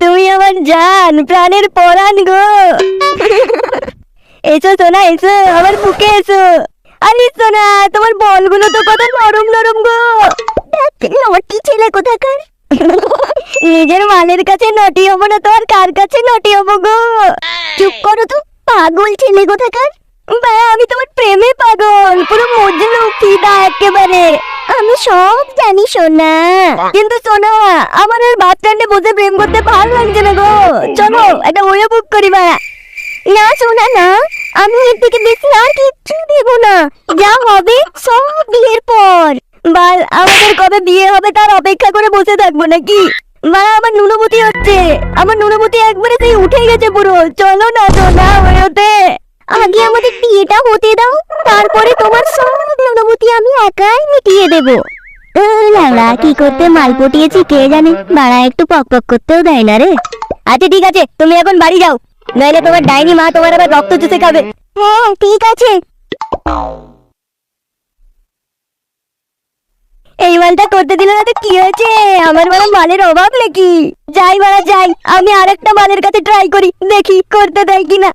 তুমি আমার জান, প্রাণের পরাণ গো। এসো সোনা, এসো আমার বুকে এসো। আরে সোনা, তোমার বলগুলো তো কত নরম নরম গো। নটি ছেলে কোথাকার। নিজের মালের কাছে নটি হবো না তো আর কার কাছে নটি হবো গো। চুপ করো তো, পাগল ছেলে কোথাকার। ভাই আমি তোমার প্রেমে পাগল, পুরো মজনু ফিদা একেবারে। আমি সব জানি সোনা, কিন্তু সোনা আমার আর বাস স্ট্যান্ডে বসে প্রেম করতে ভালো লাগছে না গো। চলো একটা ওয়ে বুক করি ভাড়া। না সোনা না, আমি এর থেকে বেশি আর কিচ্ছু দেবো না। যা হবে সব বিয়ের পর। বাল আমাদের কবে বিয়ে হবে তার অপেক্ষা করে বসে থাকবো নাকি? মা আমার নুনবতী হচ্ছে, আমার নুনবতী একবারে সেই উঠে গেছে পুরো। চলো না সোনা ওতে, আগে আমাদের বিয়েটা হতে দাও, তারপরে তোমার সব অনুভূতি আমি একাই মিটিয়ে দেবো। লালা কি করতে মাল পটিয়েছি কে জানে, বাড়া একটু পক পক করতেও দেয় না রে। আচ্ছা ঠিক আছে, তুমি এখন বাড়ি যাও, নইলে তোমার ডাইনি মা তোমার আবার রক্ত চুষে খাবে। হ্যাঁ ঠিক আছে। এই মালটা করতে দিলে না তো কি হয়েছে? আমার বড় মালের অভাব নাকি? যাই বাড়া যাই, আমি আরেকটা মালের কাছে ট্রাই করি, দেখি করতে দেয় কিনা।